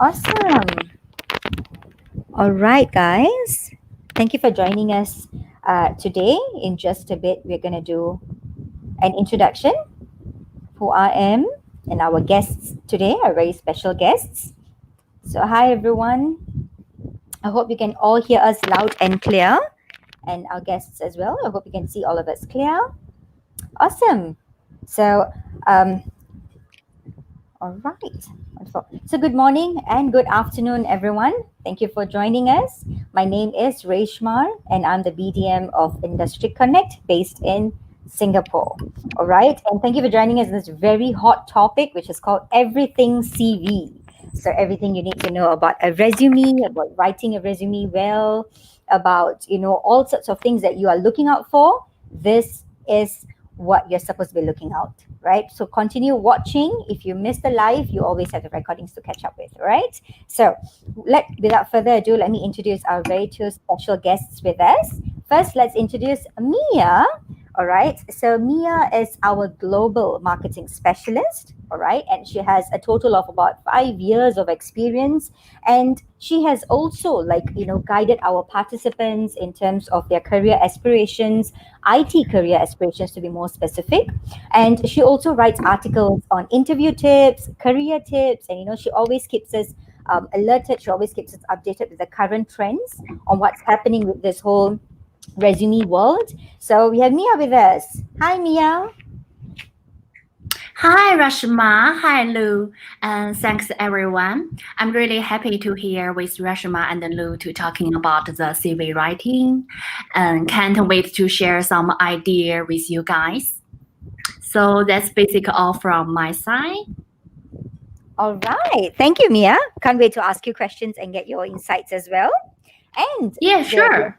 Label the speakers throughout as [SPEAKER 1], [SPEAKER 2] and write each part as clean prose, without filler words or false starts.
[SPEAKER 1] Awesome. All right, guys. Thank you for joining us today. In just a bit, we're going to do an introduction who I am and our guests today, our very special guests. So, hi, everyone. I hope you can all hear us loud and clear, and our guests as well. I hope you can see all of us clear. Awesome. So, um, all right. Wonderful. So, good morning and good afternoon, everyone. Thank you for joining us. My name is Reshmar, and I'm the BDM of Industry Connect based in Singapore. All right. And thank you for joining us in this very hot topic, which is called Everything CV. So, everything you need to know about a resume, about writing a resume well, about, all sorts of things that you are looking out for. This is what you're supposed to be looking out, right? So continue watching. If you miss the live, you always have the recordings to catch up with, right? So without further ado, let me introduce our very two special guests with us. First, let's introduce Mia. All right. So Mia is our global marketing specialist. All right. And she has a total of about 5 years of experience. And she has also, guided our participants in terms of their career aspirations, IT career aspirations to be more specific. And she also writes articles on interview tips, career tips, and she always keeps us alerted. She always keeps us updated with the current trends on what's happening with this whole resume world. So we have Mia with us. Hi, Mia.
[SPEAKER 2] Hi, Rashma. Hi, Lou. And thanks, everyone. I'm really happy to hear with Rashma and Lou to talking about the CV writing, and can't wait to share some idea with you guys. So that's basically all from my side.
[SPEAKER 1] All right. Thank you, Mia. Can't wait to ask you questions and get your insights as well. And
[SPEAKER 2] Yeah, sure.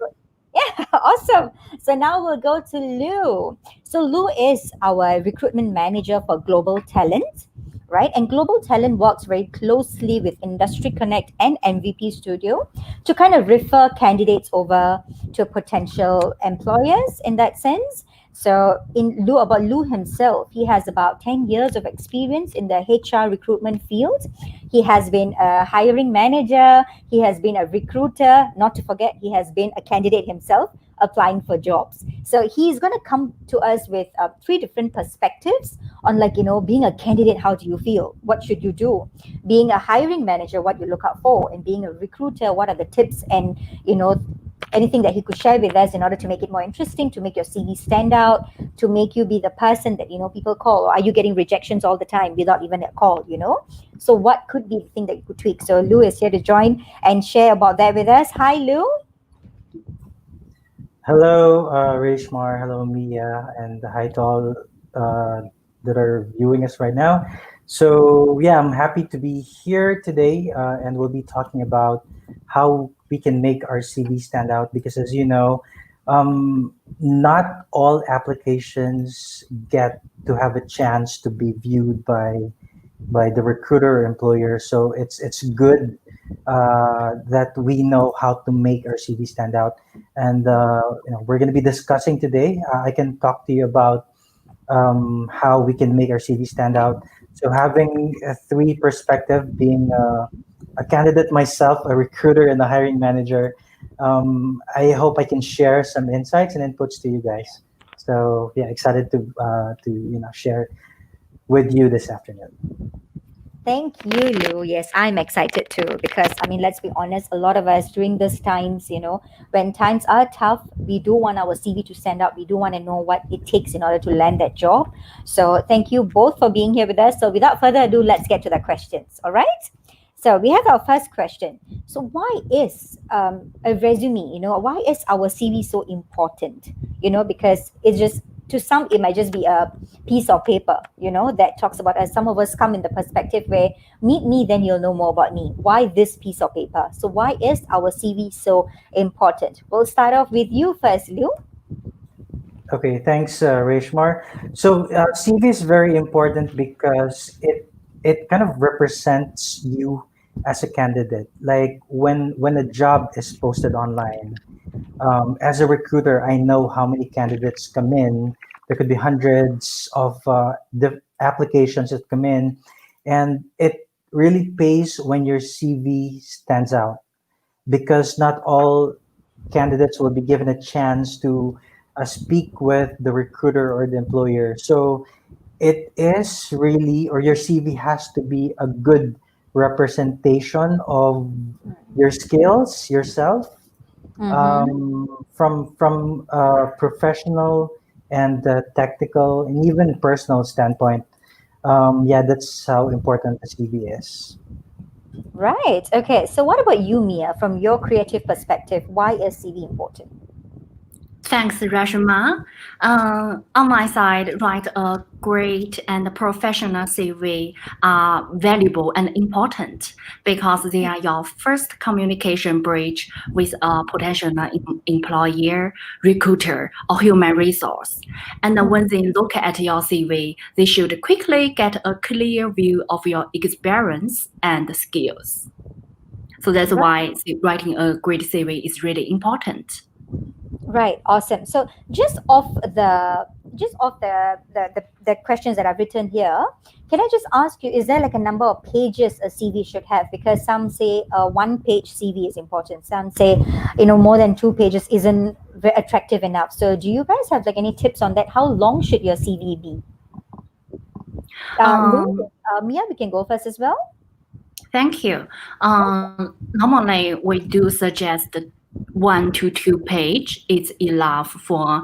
[SPEAKER 1] yeah, awesome. So now we'll go to Lou. So Lou is our recruitment manager for Global Talent, right? And Global Talent works very closely with Industry Connect and MVP Studio to kind of refer candidates over to potential employers in that sense. So about Lou himself, he has about 10 years of experience in the HR recruitment field. He has been a hiring manager, he has been a recruiter, not to forget, he has been a candidate himself applying for jobs. So he's going to come to us with three different perspectives on, being a candidate, how do you feel? What should you do? Being a hiring manager, what you look out for? And being a recruiter, what are the tips and, anything that he could share with us in order to make it more interesting, to make your CV stand out, to make you be the person that, people call? Or are you getting rejections all the time without even a call, So what could be the thing that you could tweak? So Lou is here to join and share about that with us. Hi, Lou.
[SPEAKER 3] Hello, Reshmar. Hello, Mia, and hi to all that are viewing us right now. So, yeah, I'm happy to be here today, and we'll be talking about how we can make our CV stand out because, as you know, not all applications get to have a chance to be viewed by the recruiter or employer. So it's good that we know how to make our CV stand out. And we're going to be discussing today. I can talk to you about how we can make our CV stand out. So having a three perspective, being a candidate myself, a recruiter, and a hiring manager, I hope I can share some insights and inputs to you guys. So yeah, excited to share with you this afternoon.
[SPEAKER 1] Thank you, Lou. Yes, I'm excited too because, let's be honest, a lot of us during these times, when times are tough, we do want our CV to stand out. We do want to know what it takes in order to land that job. So, thank you both for being here with us. So, without further ado, let's get to the questions. All right. So, we have our first question. So, why is a resume, why is our CV so important? Because it's just, to some, it might just be a piece of paper, that talks about us. Some of us come in the perspective where meet me, then you'll know more about me. Why this piece of paper? So why is our CV so important? We'll start off with you first, Liu.
[SPEAKER 3] Okay, thanks, Reshmar. So CV is very important because it kind of represents you as a candidate. Like when a job is posted online, as a recruiter, I know how many candidates come in. There could be hundreds of the applications that come in, and really pays when your CV stands out, because not all candidates will be given a chance to speak with the recruiter or the employer. So it is really, or your CV has to be a good representation of your skills, yourself,
[SPEAKER 1] Mm-hmm.
[SPEAKER 3] from a professional and tactical and even personal standpoint. Yeah, that's how important the CV is.
[SPEAKER 1] Right. Okay. So, what about you, Mia? From your creative perspective, why is CV important?
[SPEAKER 2] Thanks, Rashma. On my side, write a great and professional CV are valuable and important because they are your first communication bridge with a potential employer, recruiter, or human resource. And when they look at your CV, they should quickly get a clear view of your experience and skills. So that's
[SPEAKER 1] Right.
[SPEAKER 2] why writing a great CV is really important.
[SPEAKER 1] Right. Awesome. So, just off the questions that I've written here, can I just ask you, is there like a number of pages a CV should have? Because some say a one-page CV is important. Some say, more than 2 pages isn't very attractive enough. So, do you guys have like any tips on that? How long should your CV be? Lou,
[SPEAKER 2] Um,
[SPEAKER 1] Mia, we can go first as well.
[SPEAKER 2] Thank you. Normally, we do suggest 1 to 2 page. It's enough for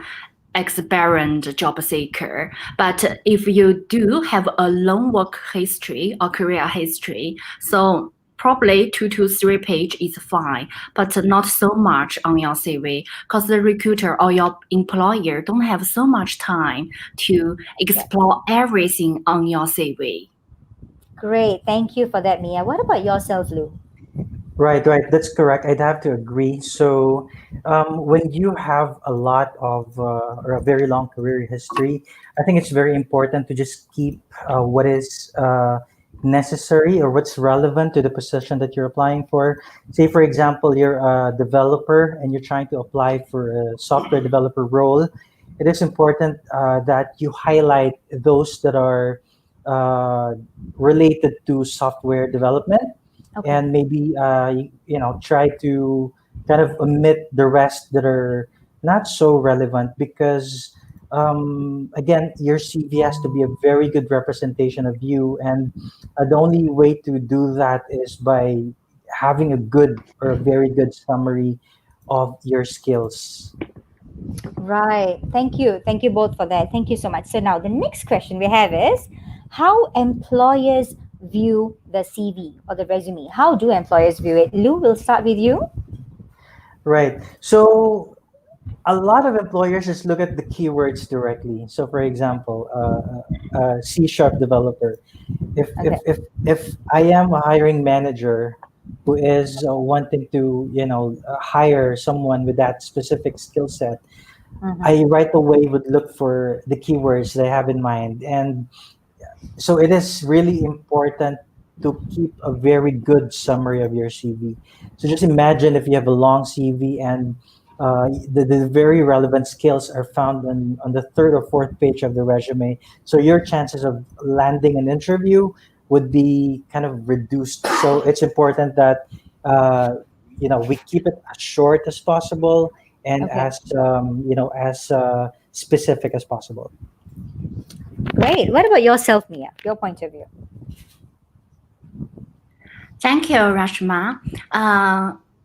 [SPEAKER 2] experienced job seeker. But if you do have a long work history or career history, so probably 2 to 3 page is fine, but not so much on your CV because the recruiter or your employer don't have so much time to explore everything on your CV.
[SPEAKER 1] Great. Thank you for that, Mia. What about yourself, Lou?
[SPEAKER 3] Right, right. That's correct. I'd have to agree. So, when you have a lot of or a very long career history, I think it's very important to just keep what is necessary or what's relevant to the position that you're applying for. Say, for example, you're a developer and you're trying to apply for a software developer role. It is important that you highlight those that are uh, related to software development,
[SPEAKER 1] Okay.
[SPEAKER 3] and maybe try to kind of omit the rest that are not so relevant, because again, your CV has to be a very good representation of you, and the only way to do that is by having a good or a very good summary of your skills.
[SPEAKER 1] Right. Thank you. Thank you both for that. Thank you so much. So now the next question we have is how employers view the CV or the resume. How do employers view it? Lou, we'll start with you.
[SPEAKER 3] Right. So a lot of employers just look at the keywords directly. So, for example, a C sharp developer. If, if,
[SPEAKER 1] Okay.
[SPEAKER 3] if, if I am a hiring manager who is wanting to, hire someone with that specific skill set, I
[SPEAKER 1] Mhm.
[SPEAKER 3] right away would look for the keywords that I have in mind. And so it is really important to keep a very good summary of your CV. So just imagine if you have a long CV and the very relevant skills are found on the third or fourth page of the resume. So your chances of landing an interview would be kind of reduced. So it's important that we keep it as short as possible and
[SPEAKER 1] Okay.
[SPEAKER 3] as specific as possible.
[SPEAKER 1] Great. What about yourself, Mia? Your point of view.
[SPEAKER 2] Thank you, Rashma.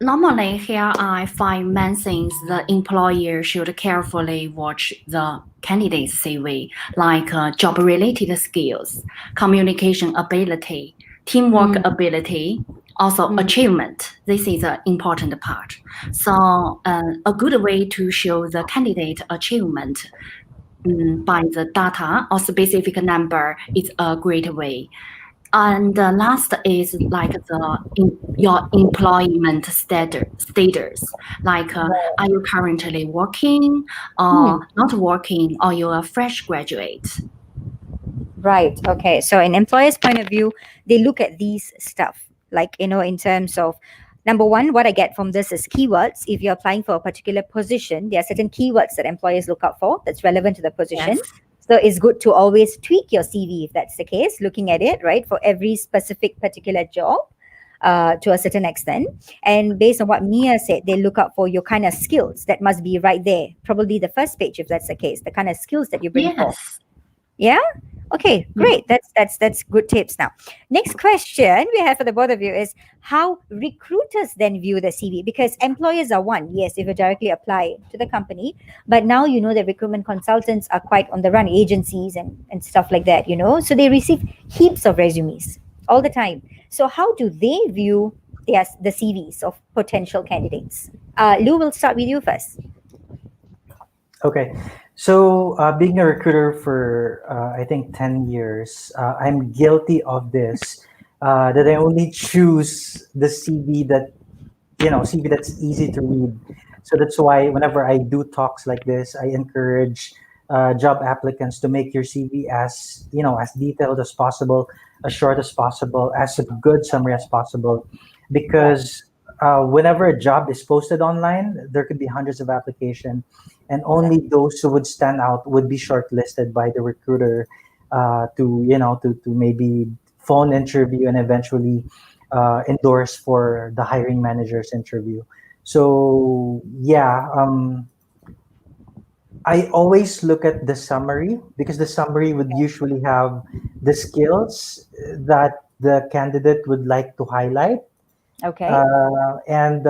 [SPEAKER 2] Normally, here are 5 main things the employer should carefully watch the candidate's CV, like job-related skills, communication ability, teamwork
[SPEAKER 1] Mm,
[SPEAKER 2] ability, also
[SPEAKER 1] mm,
[SPEAKER 2] achievement. This is an important part. So, a good way to show the candidate achievement by the data or specific number is a great way. And the last is like your employment status. Like, are you currently working or
[SPEAKER 1] mm.
[SPEAKER 2] not working, or you're a fresh graduate?
[SPEAKER 1] Right. Okay. So, in employer's point of view, they look at these stuff, like, in terms of number one, what I get from this is keywords. If you're applying for a particular position, there are certain keywords that employers look out for that's relevant to the position.
[SPEAKER 2] Yes.
[SPEAKER 1] So it's good to always tweak your CV if that's the case, looking at it, right, for every specific particular job to a certain extent. And based on what Mia said, they look out for your kind of skills that must be right there. Probably the first page, if that's the case, the kind of skills that you bring forth.
[SPEAKER 2] Yes.
[SPEAKER 1] Yeah. Okay, great. That's good tips. Now, next question we have for the both of you is how recruiters then view the CV, because employers are one, yes, if you directly apply to the company, but now you know that recruitment consultants are quite on the run, agencies and stuff like that, you know, so they receive heaps of resumes all the time. So how do they view the CVs of potential candidates? Lou, we'll start with you first.
[SPEAKER 3] Okay. So, being a recruiter for I think 10 years, I'm guilty of this. That I only choose the CV that, CV that's easy to read. So that's why whenever I do talks like this, I encourage job applicants to make your CV as, as detailed as possible, as short as possible, as a good summary as possible, because whenever a job is posted online, there could be hundreds of applications, and only those who would stand out would be shortlisted by the recruiter to maybe phone interview and eventually endorse for the hiring manager's interview. So yeah, I always look at the summary because the summary would usually have the skills that the candidate would like to highlight.
[SPEAKER 1] Okay.
[SPEAKER 3] And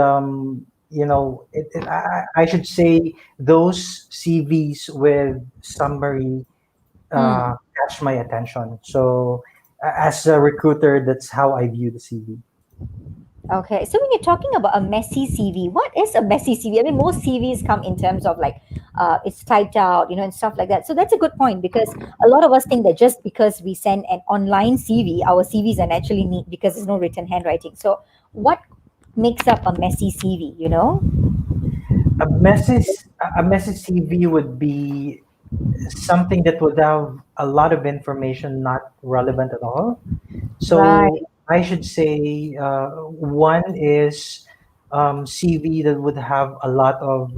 [SPEAKER 3] I should say those CVs with summary catch my attention. So as a recruiter, that's how I view the CV.
[SPEAKER 1] Okay, so when you're talking about a messy CV, what is a messy CV? I mean, most CVs come in terms of like it's typed out, you know, and stuff like that. So that's a good point because a lot of us think that just because we send an online CV, our CVs are naturally neat because there's no written handwriting. So what makes up a messy CV? You know?
[SPEAKER 3] A message a message CV would be something that would have a lot of information not relevant at all.
[SPEAKER 1] Right.
[SPEAKER 3] So I should say one is CV that would have a lot of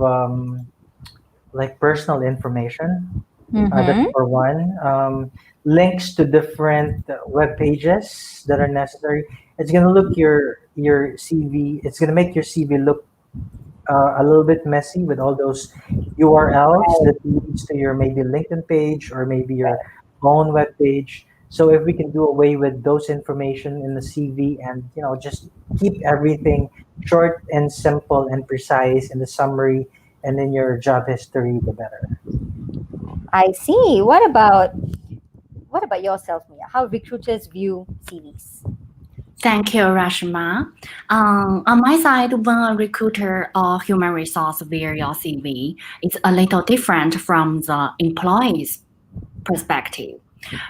[SPEAKER 3] like personal information. That's
[SPEAKER 1] Mm-hmm.
[SPEAKER 3] for one. Links to different web pages that are necessary. It's gonna look your CV. It's gonna make your CV look a little bit messy with all those URLs
[SPEAKER 1] Right.
[SPEAKER 3] that leads to your maybe LinkedIn page or maybe your own web page. So if we can do away with those information in the CV and just keep everything short and simple and precise in the summary and in your job history, the better.
[SPEAKER 1] I see. What about yourself, Mia? How recruiters view CVs?
[SPEAKER 2] Thank you, Rashma. On my side, when a recruiter or human resource view your CV, it's a little different from the employee's perspective.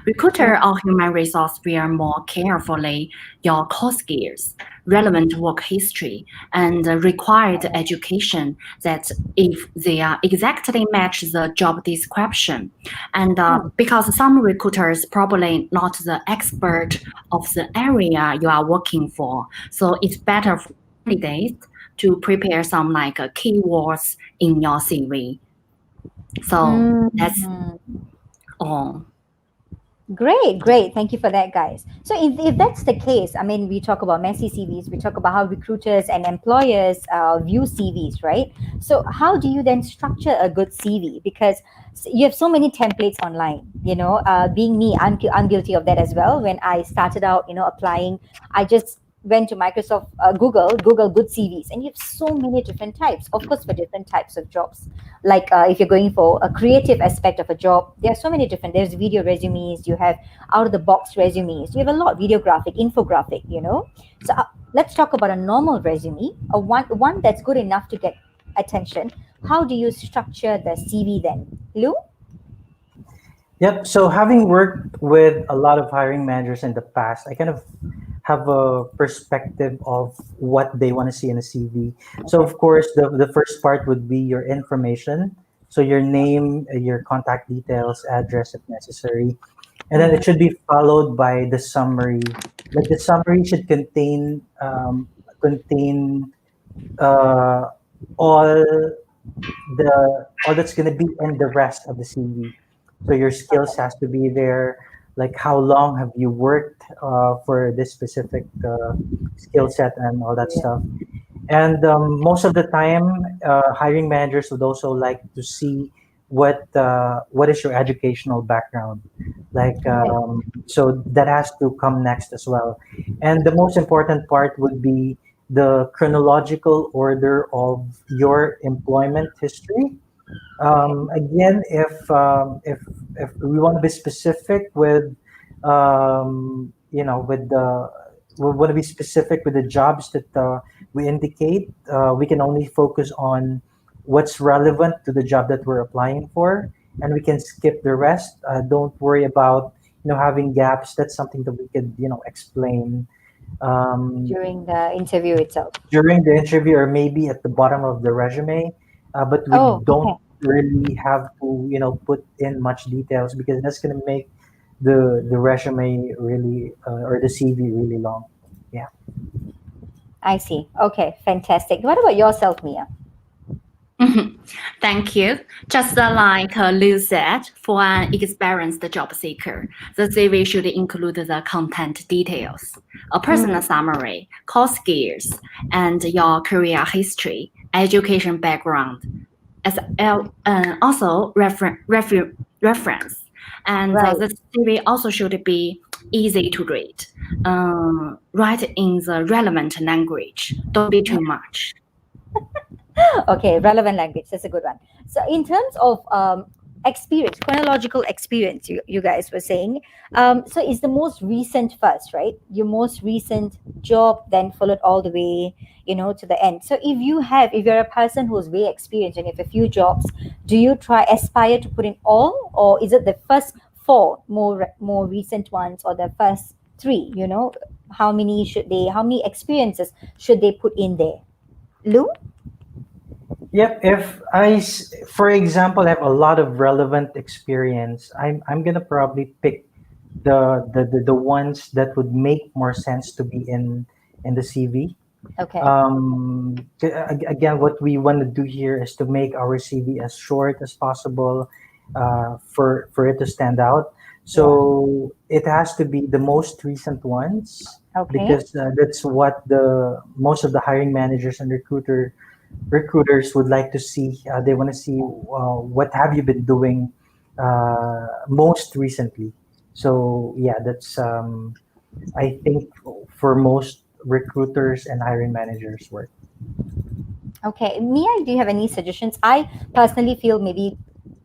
[SPEAKER 2] Recruiter or human resource will more carefully your core skills, relevant work history, and required education that if they are exactly match the job description. And because some recruiters probably not the expert of the area you are working for, so it's better for candidates to prepare some like keywords in your CV. So that's
[SPEAKER 1] Mhm.
[SPEAKER 2] all.
[SPEAKER 1] Great, great. Thank you for that, guys. So, if that's the case, I mean, we talk about messy CVs, we talk about how recruiters and employers view CVs, right? So, how do you then structure a good CV? Because you have so many templates online, you know, being me, I'm guilty of that as well. When I started out, you know, applying, I just went to Microsoft, Google good CVs, and you have so many different types, of course, for different types of jobs. Like if you're going for a creative aspect of a job, there are so many different, there's video resumes, you have out of the box resumes, you have a lot, videographic, infographic, you know. So let's talk about a normal resume, a one that's good enough to get attention. How do you structure the CV then, Lou?
[SPEAKER 3] Yep. So having worked with a lot of hiring managers in the past, I kind of have a perspective of what they want to see in a CV. So
[SPEAKER 1] Okay.
[SPEAKER 3] of course, the first part would be your information. So your name, your contact details, address if necessary. And then
[SPEAKER 1] Mhm.
[SPEAKER 3] it should be followed by the summary. Like the summary should contain uh, all all that's going to be in the rest of the CV. So your skills has to be there. Like how long have you worked for this specific skill set and all that
[SPEAKER 1] Yeah.
[SPEAKER 3] stuff. And most of the time, hiring managers would also like to see what is your educational background, like
[SPEAKER 1] Right.
[SPEAKER 3] so that has to come next as well. And the most important part would be the chronological order of your employment history.
[SPEAKER 1] Okay.
[SPEAKER 3] Again, if we want to be specific with with the we want to be specific with the jobs that we indicate, we can only focus on what's relevant to the job that we're applying for, and we can skip the rest. Don't worry about having gaps. That's something that we could explain um,
[SPEAKER 1] During the interview itself.
[SPEAKER 3] during the interview or maybe at the bottom of the resume, but we
[SPEAKER 1] Oh, okay.
[SPEAKER 3] don't really have to put in much details because that's going to make the resume really or the CV really long. Yeah.
[SPEAKER 1] I see. Okay, fantastic. What about yourself, Mia?
[SPEAKER 2] Mhm. Thank you. Just like Liu said, for an experienced job seeker, the CV should include the content details, a personal
[SPEAKER 1] Mm,
[SPEAKER 2] summary, core skills, and your career history, education background, also reference. And
[SPEAKER 1] right.
[SPEAKER 2] the CV also should be easy to read, write in the relevant language. Don't be too much.
[SPEAKER 1] Okay, relevant language. That's a good one. So, in terms of experience, chronological experience, you guys were saying. So, it's the most recent first, right? Your most recent job, then followed all the way, to the end. So, if you're a person who's very experienced and you have a few jobs, do you aspire to put in all, or is it the first four more recent ones, or the first three? How many experiences should they put in there? Lou?
[SPEAKER 3] Yep. If for example, have a lot of relevant experience, I'm gonna probably pick the ones that would make more sense to be in the CV.
[SPEAKER 1] Okay.
[SPEAKER 3] Again, what we want to do here is to make our CV as short as possible for it to stand out.
[SPEAKER 1] Yeah.
[SPEAKER 3] So it has to be the most recent ones
[SPEAKER 1] Okay.
[SPEAKER 3] because that's what the most of the hiring managers and recruiters would like to see. They want to see what have you been doing most recently. So yeah, that's I think for most recruiters and hiring managers work.
[SPEAKER 1] Okay. Mia, do you have any suggestions? I personally feel maybe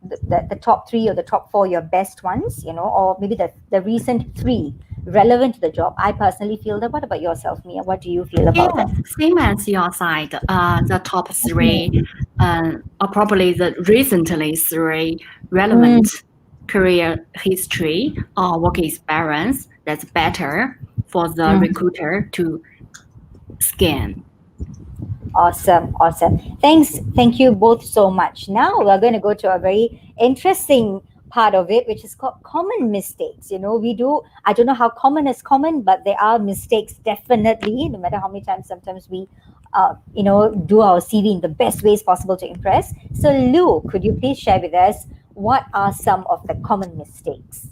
[SPEAKER 1] the top three or the top four, your best ones, or maybe the recent three relevant to the job. I personally feel that. What about yourself, Mia? What do you feel about
[SPEAKER 2] Yes,
[SPEAKER 1] that?
[SPEAKER 2] same as your side. The top three,
[SPEAKER 1] Mm,
[SPEAKER 2] or probably the recently three relevant
[SPEAKER 1] mm,
[SPEAKER 2] career history or work experience. That's better for the
[SPEAKER 1] mm.
[SPEAKER 2] recruiter to scan.
[SPEAKER 1] Awesome, awesome. Thank you both so much. Now we're going to go to a very interesting part of it, which is called common mistakes. I don't know how common is common, but there are mistakes definitely, no matter how many times, sometimes we, do our CV in the best ways possible to impress. So, Lou, could you please share with us what are some of the common mistakes?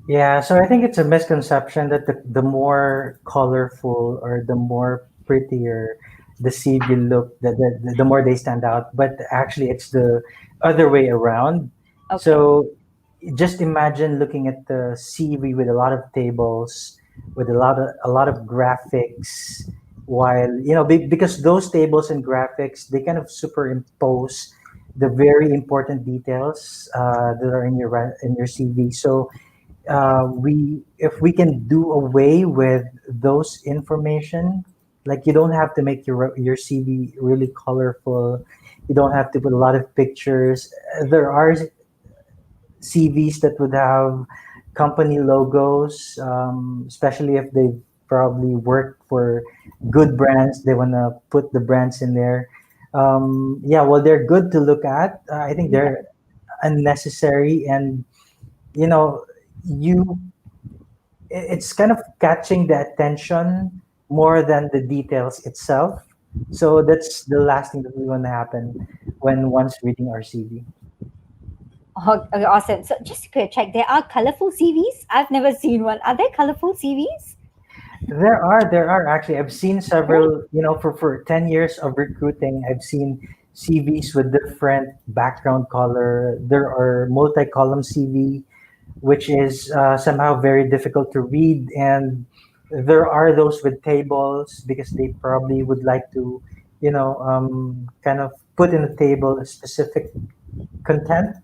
[SPEAKER 3] Yeah, so I think it's a misconception that the more colorful or the more prettier the CV look, the more they stand out. But actually, it's the other way around.
[SPEAKER 1] Okay.
[SPEAKER 3] So just imagine looking at the CV with a lot of tables, with a lot of graphics, while because those tables and graphics they kind of superimpose the very important details that are in your CV. So we if we can do away with those information, like you don't have to make your CV really colorful, you don't have to put a lot of pictures. There are CVs that would have company logos, especially if they probably work for good brands, they want to put the brands in there. Yeah, well, they're good to look at. I think
[SPEAKER 1] Yeah.
[SPEAKER 3] they're unnecessary, and you know you it's kind of catching the attention more than the details itself. So that's the last thing that we want to happen when once reading our CV.
[SPEAKER 1] Oh, okay, awesome. So just to check, there are colorful CVs. I've never seen one. Are there colorful CVs?
[SPEAKER 3] There are actually. I've seen
[SPEAKER 1] Right.
[SPEAKER 3] several. For 10 years of recruiting, I've seen CVs with different background color. There are multi-column CV, which is somehow very difficult to read, and there are those with tables because they probably would like to, kind of put in the table a specific content.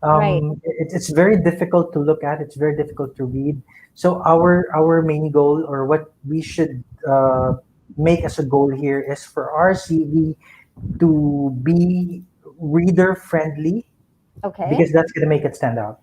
[SPEAKER 1] Right.
[SPEAKER 3] It's very difficult to look at. It's very difficult to read. So our main goal, or what we should make as a goal here, is for our CV to be reader friendly,
[SPEAKER 1] Okay.
[SPEAKER 3] because that's going to make it stand out.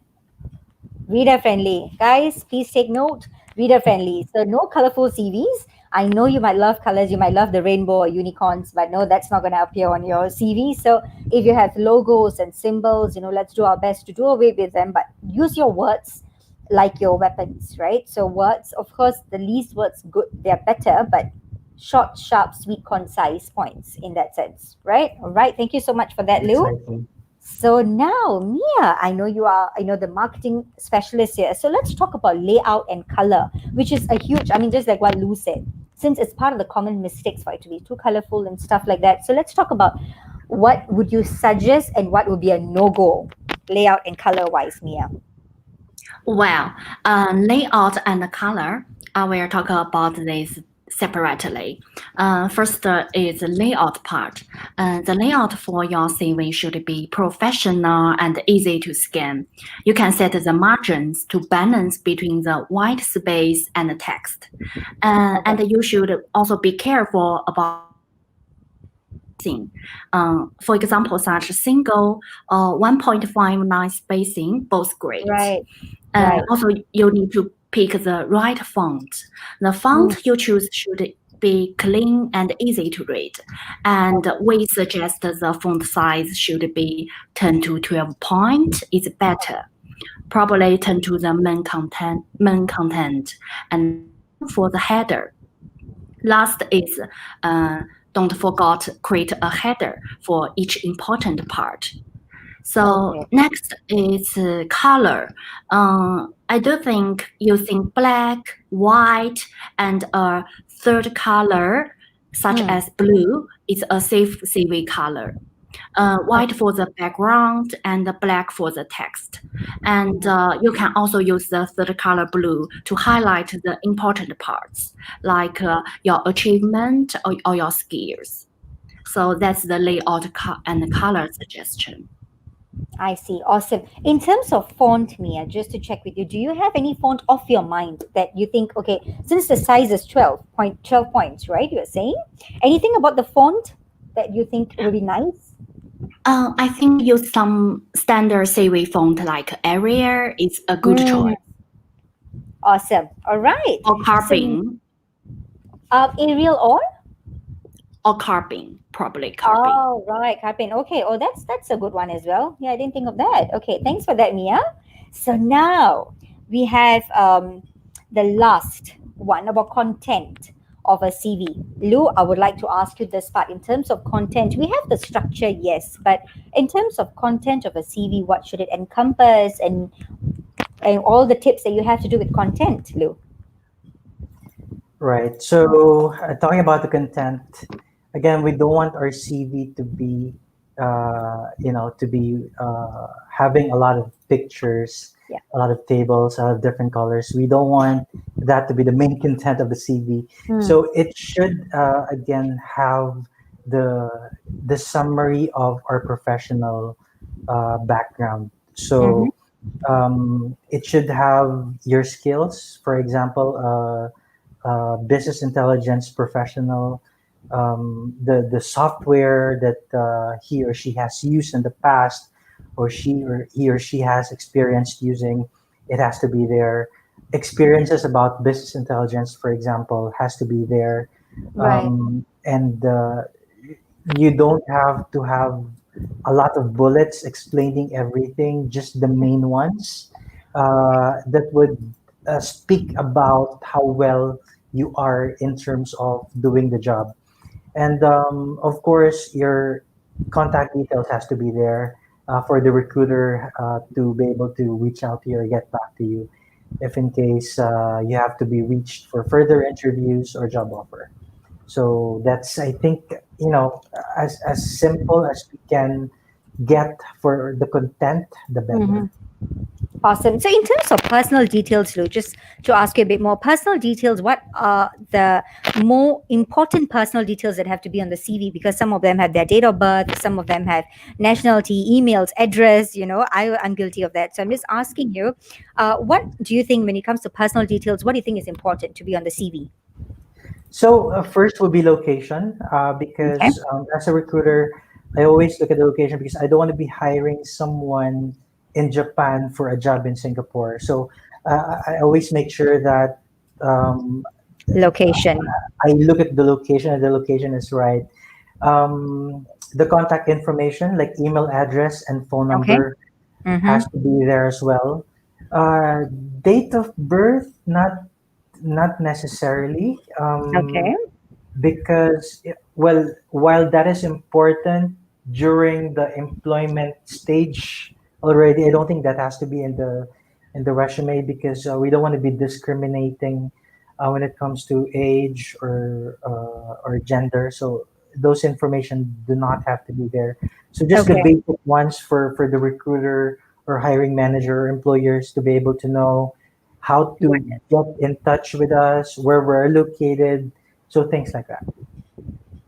[SPEAKER 1] Reader friendly. Guys, please take note. Reader friendly. So no colorful CVs. I know you might love colors, you might love the rainbow or unicorns, but no, that's not going to appear on your CV. So if you have logos and symbols, let's do our best to do away with them, but use your words like your weapons, right? So words, of course, the least words good, they're better, but short, sharp, sweet, concise points in that sense, right? All right. Thank you so much for that, Lou.
[SPEAKER 3] Precisely.
[SPEAKER 1] So now, Mia, I know the marketing specialist here. So let's talk about layout and color, which is a huge, just like what Lou said, since it's part of the common mistakes for it to be too colorful and stuff like that. So let's talk about what would you suggest and what would be a no-go layout and color wise, Mia.
[SPEAKER 2] Well, layout and color, I will talk about this separately. First is the layout part. The layout for your CV should be professional and easy to scan. You can set the margins to balance between the white space and the text.
[SPEAKER 1] Okay.
[SPEAKER 2] And you should also be careful about spacing. For example, such single 1.59 spacing, both great.
[SPEAKER 1] Right. Right.
[SPEAKER 2] Also, you need to pick the right font. The
[SPEAKER 1] Mm,
[SPEAKER 2] font you choose should be clean and easy to read. And we suggest the font size should be 10 to 12 point is better. Probably 10 to the main content, and for the header. Last is don't forget create a header for each important part. So
[SPEAKER 1] okay.
[SPEAKER 2] next is color. I do think using black, white, and a third color, such
[SPEAKER 1] Mm,
[SPEAKER 2] as blue, is a safe CV color. White for the background and the black for the text. And you can also use the third color blue to highlight the important parts, like your achievement or your skills. So that's the layout and color suggestion.
[SPEAKER 1] I see. Awesome. In terms of font, Mia, just to check with you, do you have any font off your mind that you think, okay, since the size is 12 points, right? You're saying anything about the font that you think would be nice?
[SPEAKER 2] I think use some standard CV font like Arial is a good
[SPEAKER 1] Mm,
[SPEAKER 2] choice.
[SPEAKER 1] awesome. All right.
[SPEAKER 2] Or
[SPEAKER 1] So,
[SPEAKER 2] Carping,
[SPEAKER 1] Arial or?
[SPEAKER 2] probably Carping.
[SPEAKER 1] Oh, right, Carpin. Okay. Oh, that's a good one as well. Yeah, I didn't think of that. Okay, thanks for that, Mia. So now we have the last one about content of a CV. Lou, I would like to ask you this part. In terms of content, we have the structure, yes, but in terms of content of a CV, what should it encompass, and all the tips that you have to do with content, Lou?
[SPEAKER 3] Right. So, talking about the content, again, we don't want our CV to be, having a lot of pictures,
[SPEAKER 1] Yeah.
[SPEAKER 3] a lot of tables, a lot of different colors. We don't want that to be the main content of the CV.
[SPEAKER 1] Hmm.
[SPEAKER 3] So it should, again, have the the summary of our professional background.
[SPEAKER 1] Mm-hmm.
[SPEAKER 3] So it should have your skills, for example. Business intelligence professional, the software that he or she has used in the past, or he or she has experienced using, it has to be there. Experiences about business intelligence, for example, has to be there,
[SPEAKER 1] Right.
[SPEAKER 3] and you don't have to have a lot of bullets explaining everything, just the main ones that would speak about how well you are in terms of doing the job. And of course, your contact details has to be there. for the recruiter to be able to reach out to you or get back to you if in case you have to be reached for further interviews or job offer. So that's, I think, as simple as we can get for the content, the better.
[SPEAKER 1] Awesome. So, in terms of personal details, Lou, just to ask you a bit more personal details, what are the more important personal details that have to be on the CV? Because some of them have their date of birth, some of them have nationality, emails, address. I'm guilty of that. So, I'm just asking you, what do you think when it comes to personal details? What do you think is important to be on the CV?
[SPEAKER 3] So first would be location,
[SPEAKER 1] Okay.
[SPEAKER 3] because as a recruiter, I always look at the location because I don't want to be hiring someone in Japan for a job in Singapore. So I always make sure that um,
[SPEAKER 1] Location.
[SPEAKER 3] I look at the location and the location is right. The contact information, like email address and phone
[SPEAKER 1] Okay.
[SPEAKER 3] number,
[SPEAKER 1] Mm-hmm.
[SPEAKER 3] has to be there as well. Uh, Date of birth, not necessarily.
[SPEAKER 1] Okay.
[SPEAKER 3] Because well, while that is important during the employment stage already, I don't think that has to be in the resume because we don't want to be discriminating when it comes to age or gender. So those information do not have to be there. So just the
[SPEAKER 1] Okay.
[SPEAKER 3] basic ones for the recruiter or hiring manager or employers to be able to know how to get in touch with us, where we're located, so things like that.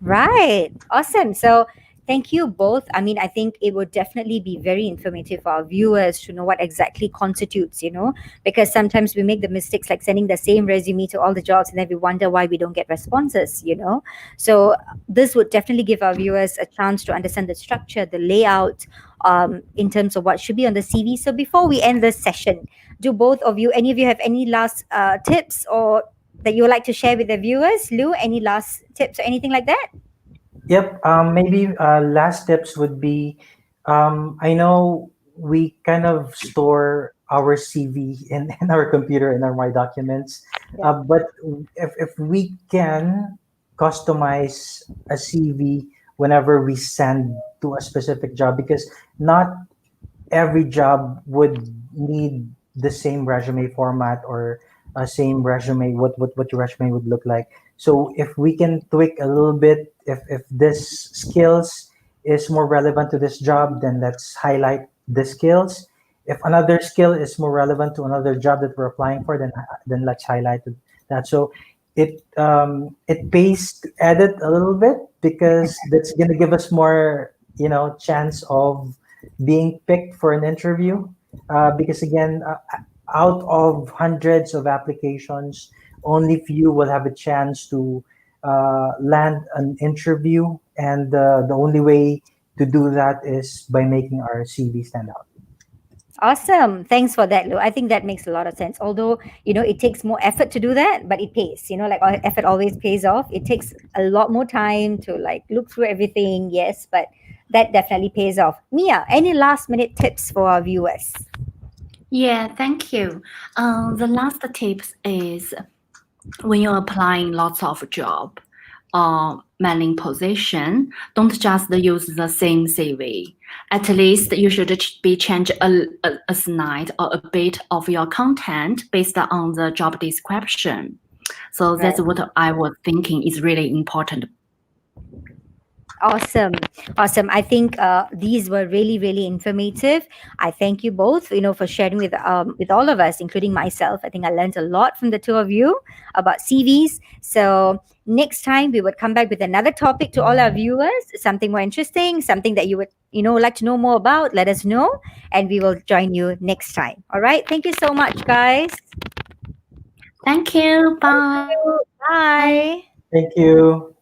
[SPEAKER 1] Right. Awesome. So thank you both. I mean, I think it would definitely be very informative for our viewers to know what exactly constitutes, because sometimes we make the mistakes like sending the same resume to all the jobs and then we wonder why we don't get responses. So this would definitely give our viewers a chance to understand the structure, the layout, in terms of what should be on the CV. So before we end this session, do both of you, any of you have any last tips or that you would like to share with the viewers? Lou, any last tips or anything like that?
[SPEAKER 3] Yep. Maybe last tips would be, I know we kind of store our CV in our computer in our My Documents,
[SPEAKER 1] Yeah.
[SPEAKER 3] but if we can customize a CV whenever we send to a specific job, because not every job would need the same resume format or a same resume, what your resume would look like. So if we can tweak a little bit, if this skills is more relevant to this job, then let's highlight the skills. If another skill is more relevant to another job that we're applying for, then let's highlight that. So it pays to edit a little bit because that's gonna give us more chance of being picked for an interview. Because again, out of hundreds of applications, only few will have a chance to land an interview, and the only way to do that is by making our CV stand out.
[SPEAKER 1] Awesome. Thanks for that, Lou. I think that makes a lot of sense. Although, it takes more effort to do that, but it pays. Like effort always pays off. It takes a lot more time to like look through everything, yes, but that definitely pays off. Mia, any last minute tips for our viewers?
[SPEAKER 2] Yeah, thank you. The last tips is when you're applying lots of job or mailing position, don't just use the same CV. At least you should be change a slide or a bit of your content based on the job description. So that's what I was thinking is really important.
[SPEAKER 1] Awesome. Awesome. I think these were really, really informative. I thank you both, for sharing with all of us, including myself. I think I learned a lot from the two of you about CVs. So next time we would come back with another topic to all our viewers, something more interesting, something that you would, like to know more about. Let us know, and we will join you next time. All right. Thank you so much, guys.
[SPEAKER 2] Thank you. Bye.
[SPEAKER 1] Bye.
[SPEAKER 3] Thank you.